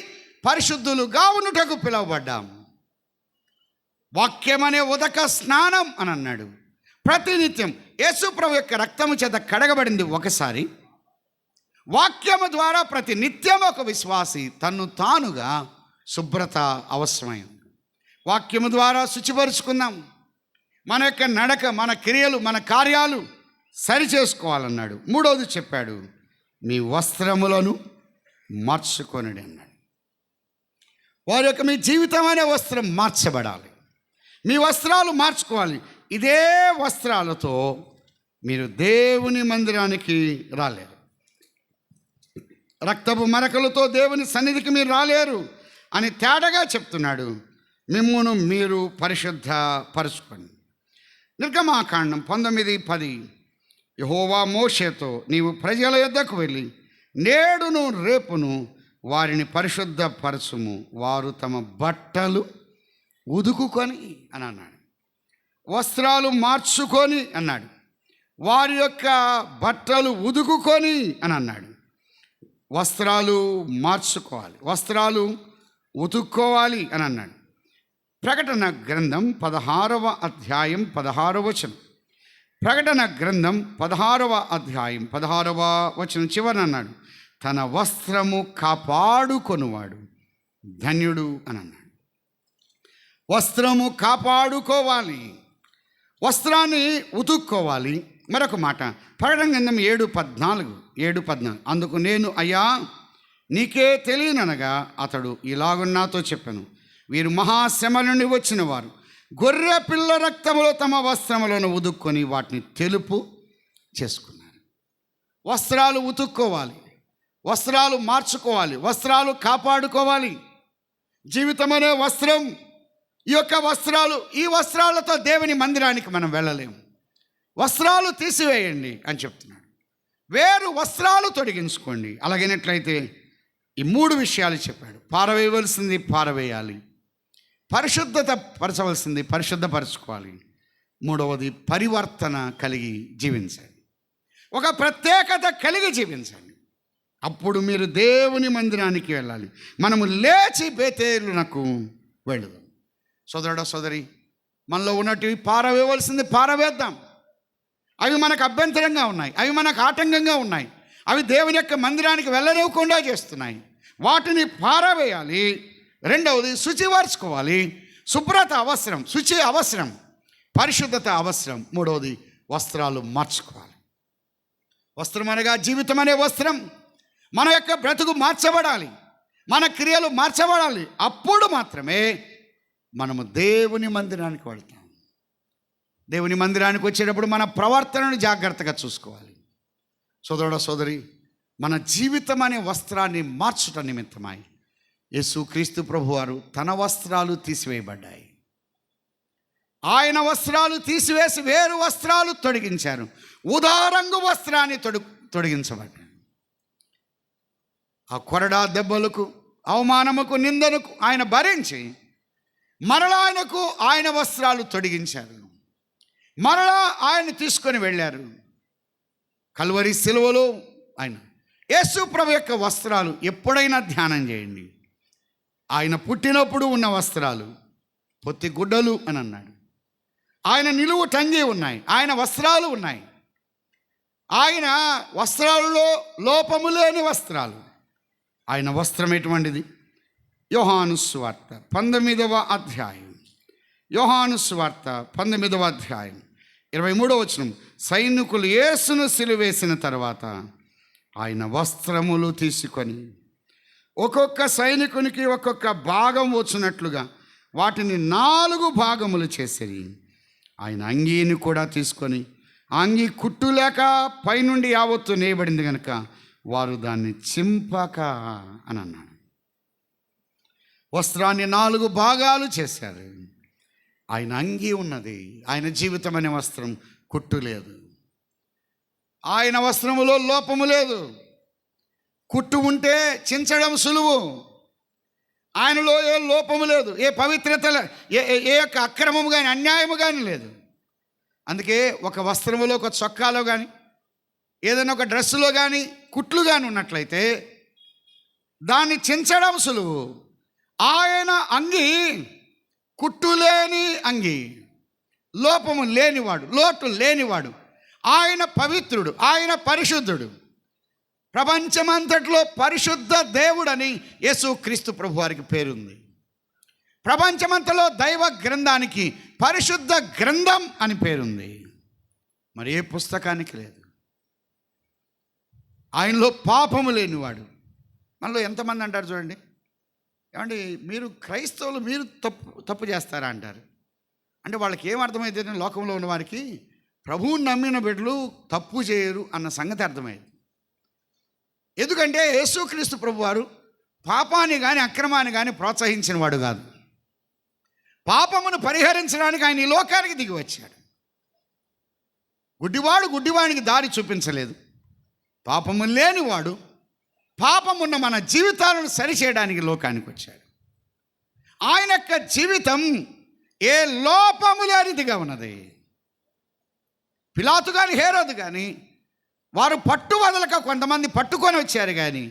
పరిశుద్ధులుగా ఉండుటకు పిలువబడ్డాం. వాక్యమనే ఉదక స్నానం అని అన్నాడు. ప్రతినిత్యం యేసు ప్రభు యొక్క రక్తము చేత కడగబడింది ఒకసారి. వాక్యము ద్వారా ప్రతి నిత్యం ఒక విశ్వాసి తన్ను తానుగా శుభ్రత అవసరమైంది. వాక్యము ద్వారా శుచిపరుచుకుందాం. మన యొక్క నడక, మన క్రియలు, మన కార్యాలు సరి చేసుకోవాలన్నాడు. 3వది చెప్పాడు, మీ వస్త్రములను మార్చుకొనుడి అన్నాడు. వారి యొక్క మీ జీవితం అనే వస్త్రం మార్చబడాలి. మీ వస్త్రాలు మార్చుకోవాలి. ఇదే వస్త్రాలతో మీరు దేవుని మందిరానికి రాలేరు. రక్తపు మరకలతో దేవుని సన్నిధికి మీరు రాలేరు అని తేటగా చెప్తున్నాడు. మిమ్మును మీరు పరిశుద్ధపరచుకోండి. నిర్గమాకాండం 19:10, యెహోవా మోషేతో, నీవు ప్రజల యొద్దకు వెళ్ళి నేడును రేపును వారిని పరిశుద్ధపరచుము, వారు తమ బట్టలు ఉదుకుకొని అని అన్నాడు. వస్త్రాలు మార్చుకొని అన్నాడు. వారి యొక్క బట్టలు ఉదుకుకొని అని అన్నాడు. వస్త్రాలు మార్చుకోవాలి, వస్త్రాలు ఉతుక్కోవాలి అని అన్నాడు. ప్రకటన గ్రంథం 16వ అధ్యాయం 16వ వచనం. ప్రకటన గ్రంథం 16వ అధ్యాయం 16వ వచనం చివరన అన్నాడు, తన వస్త్రము కాపాడుకొనువాడు ధన్యుడు అని అన్నాడు. వస్త్రము కాపాడుకోవాలి, వస్త్రాన్ని ఉతుక్కోవాలి. మరొక మాట, ప్రకటన గ్రంథం 7:14, అందుకు నేను, అయ్యా నీకే తెలియననగా అతడు ఇలాగ నాతో చెప్పాను, వీరు మహాశ్రమ నుండి వచ్చిన వారు గొర్రె పిల్ల రక్తములో తమ వస్త్రములను ఉదుక్కొని వాటిని తెలుపు చేసుకున్నారు. వస్త్రాలు ఉతుక్కోవాలి, వస్త్రాలు మార్చుకోవాలి, వస్త్రాలు కాపాడుకోవాలి. జీవితం అనే వస్త్రం. ఈ యొక్క వస్త్రాలు, ఈ వస్త్రాలతో దేవుని మందిరానికి మనం వెళ్ళలేము. వస్త్రాలు తీసివేయండి అని చెప్తున్నాడు. వేరు వస్త్రాలు తొడిగించుకోండి. అలాగైనట్లయితే ఈ 3 విషయాలు చెప్పాడు. పారవేయవలసింది పారవేయాలి, పరిశుద్ధత పరచవలసింది పరిశుద్ధపరచుకోవాలి, 3వది పరివర్తన కలిగి జీవించండి, ఒక ప్రత్యేకత కలిగి జీవించండి. అప్పుడు మీరు దేవుని మందిరానికి వెళ్ళాలి. మనము లేచి బేతేలునకు వెళదాం. సోదరుడా సోదరి, మనలో ఉన్నట్టు పారవేయవలసింది పారవేద్దాం. అవి మనకు అభ్యంతరంగా ఉన్నాయి, అవి మనకు ఆటంకంగా ఉన్నాయి, అవి దేవుని యొక్క మందిరానికి వెళ్ళనివ్వకుండా చేస్తున్నాయి. వాటిని పారవేయాలి. 2వది శుచిపరచుకోవాలి. శుభ్రత అవసరం, శుచి అవసరం, పరిశుద్ధత అవసరం. 3వది వస్త్రాలు మార్చుకోవాలి. వస్త్రం అనగా జీవితం అనే వస్త్రం. మన యొక్క బ్రతుకు మార్చబడాలి, మన క్రియలు మార్చబడాలి. అప్పుడు మాత్రమే మనము దేవుని మందిరానికి వెళ్తాం. దేవుని మందిరానికి వచ్చేటప్పుడు మన ప్రవర్తనను జాగ్రత్తగా చూసుకోవాలి. సోదరుడా సోదరి, మన జీవితం అనే వస్త్రాన్ని మార్చుట నిమిత్తమై యేసుక్రీస్తు ప్రభువారు తన వస్త్రాలు తీసివేయబడ్డాయి. ఆయన వస్త్రాలు తీసివేసి వేరు వస్త్రాలు తొడిగించారు. ఉదారంగు వస్త్రాన్ని తొడిగించబడ్డాడు. ఆ కొరడా దెబ్బలకు, అవమానముకు, నిందలకు ఆయన భరించి మరలా ఆయనకు ఆయన వస్త్రాలు తొడిగించారు. మరలా ఆయన తీసుకొని వెళ్ళారు. కల్వరి సిలువలో ఆయన యేసు ప్రభు యొక్క వస్త్రాలు ఎప్పుడైనా ధ్యానం చేయండి. ఆయన పుట్టినప్పుడు ఉన్న వస్త్రాలు పొత్తి గుడ్డలు అని అన్నాడు. ఆయన నిలువు టంగి ఉన్నాయి, ఆయన వస్త్రాలు ఉన్నాయి. ఆయన వస్త్రాలలో లోపము లేని వస్త్రాలు. ఆయన వస్త్రం ఎటువంటిది? యోహాను సువార్త 19వ అధ్యాయం, యోహాను సువార్త 19వ అధ్యాయం 23వ వచనం. సైనికులు యేసును సిలువేసిన తర్వాత ఆయన వస్త్రములు తీసుకొని ఒక్కొక్క సైనికునికి ఒక్కొక్క భాగం వచ్చినట్లుగా వాటిని 4 భాగములు చేసిరి. ఆయన అంగీని కూడా తీసుకొని, అంగీ కుట్టు లేక పైనుండి యావత్తు నేయబడింది కనుక వారు దాన్ని చింపక అని అన్నాడు. వస్త్రాన్ని 4 భాగాలు చేశారు. ఆయన అంగీ ఉన్నది, ఆయన జీవితం అనే వస్త్రం కుట్టు లేదు, ఆయన వస్త్రములో లోపము లేదు. కుట్టు ఉంటే చించడం సులువు, ఆయనలో ఏ లోపము లేదు, ఏ పవిత్రత, ఏ యొక్క అక్రమము కానీ అన్యాయము కానీ లేదు. అందుకే ఒక వస్త్రములో, ఒక చొక్కాలో కానీ, ఏదైనా ఒక డ్రెస్సులో కానీ కుట్లు కానీ ఉన్నట్లయితే దాన్ని చించడం సులువు. ఆయన అంగి కుట్టు లేని అంగి, లోపము లేనివాడు, లోటు లేనివాడు, ఆయన పవిత్రుడు, ఆయన పరిశుద్ధుడు. ప్రపంచమంతట్లో పరిశుద్ధ దేవుడని యేసుక్రీస్తు ప్రభు వారికి పేరుంది. ప్రపంచమంతలో దైవ గ్రంథానికి పరిశుద్ధ గ్రంథం అని పేరుంది. మరి ఏ పుస్తకానికి లేదు. ఆయనలో పాపము లేనివాడు. మనలో ఎంతమంది అంటారు చూడండి, ఏమండి మీరు క్రైస్తవులు మీరు తప్పు చేస్తారా అంటారు. అంటే వాళ్ళకి ఏమర్థమైతే, లోకంలో ఉన్న వారికి ప్రభువుని నమ్మిన బిడ్డలు తప్పు చేయరు అన్న సంగతి అర్థమైంది. ఎందుకంటే యేసుక్రీస్తు ప్రభు వారు పాపాన్ని కానీ అక్రమాన్ని కానీ ప్రోత్సహించిన వాడు కాదు. పాపమును పరిహరించడానికి ఆయన ఈ లోకానికి దిగి వచ్చాడు. గుడ్డివాడు గుడ్డివాడికి దారి చూపించలేదు. పాపము లేనివాడు పాపమున్న మన జీవితాలను సరిచేయడానికి లోకానికి వచ్చాడు. ఆయన యొక్క జీవితం ఏ లోపము లేనిదిగా ఉన్నది. పిలాతు కానీ హేరోదు కానీ వారు పట్టు వదలక కొంతమంది పట్టుకొని వచ్చారు, కానీ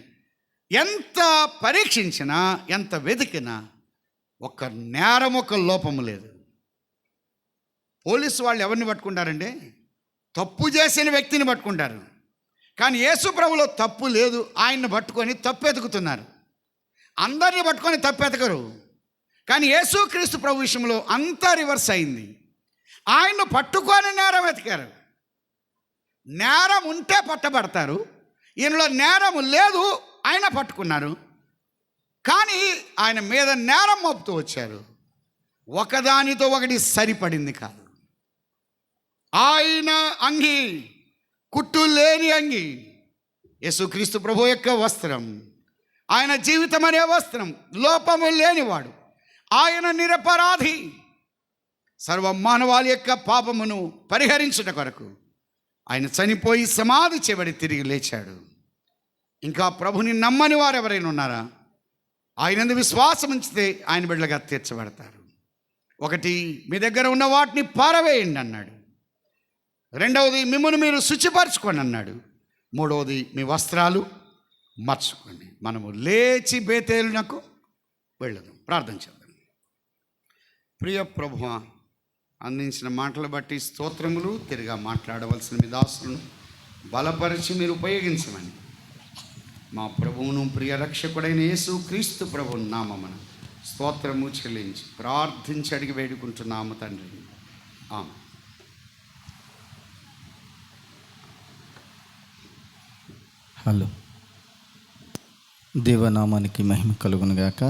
ఎంత పరీక్షించినా ఎంత వెతికినా ఒక్క నేరం, ఒక్క లోపము లేదు. పోలీసు వాళ్ళు ఎవరిని పట్టుకుంటారంటే తప్పు చేసిన వ్యక్తిని పట్టుకుంటారు, కానీ యేసు ప్రభులో తప్పు లేదు. ఆయన్ని పట్టుకొని తప్పు ఎతుకుతున్నారు. అందరిని పట్టుకొని తప్పు ఎతకరు, కానీ యేసుక్రీస్తు ప్రభు విషయంలో అంతా రివర్స్ అయింది. ఆయన్ను పట్టుకొని నేరం వెతికారు. నేరం ఉంటే పట్టబడతారు, ఈయనలో నేరము లేదు, ఆయన పట్టుకున్నారు. కానీ ఆయన మీద నేరం మోపుతూ వచ్చారు. ఒకదానితో ఒకటి సరిపడింది కాదు. ఆయన అంగి కుట్టు లేని అంగి, యేసుక్రీస్తు ప్రభు యొక్క వస్త్రం, ఆయన జీవితం అనే వస్త్రం లోపము లేనివాడు, ఆయన నిరపరాధి. సర్వ మానవాళి యొక్క పాపమును పరిహరించుట కొరకు ఆయన చనిపోయి సమాధి చేయబడి తిరిగి లేచాడు. ఇంకా ప్రభుని నమ్మని వారు ఎవరైనా ఉన్నారా? ఆయనందు విశ్వాసం ఉంచితే ఆయన బిడ్డలుగా తీర్చబడతారు. ఒకటి, మీ దగ్గర ఉన్న వాటిని పారవేయండి అన్నాడు. రెండవది, మిమ్మల్ని మీరు శుచిపరచుకోండి అన్నాడు. మూడవది, మీ వస్త్రాలు మార్చుకోండి. మనము లేచి బేతేలునకు వెళ్ళదాం. ప్రార్థన చేద్దాం. ప్రియ ప్రభువా, అందించిన మాటలు బట్టి స్తోత్రములు. తిరిగా మాట్లాడవలసిన మీ దాసులను బలపరిచి మీరు ఉపయోగించమని మా ప్రభువును ప్రియ రక్షకుడైన యేసుక్రీస్తు ప్రభు నామమున స్తోత్రము చెల్లించి ప్రార్థించి అడిగి వేడుకుంటున్నాము తండ్రి. ఆమేన్. హలో, దేవనామానికి మహిమ కలుగును గాక.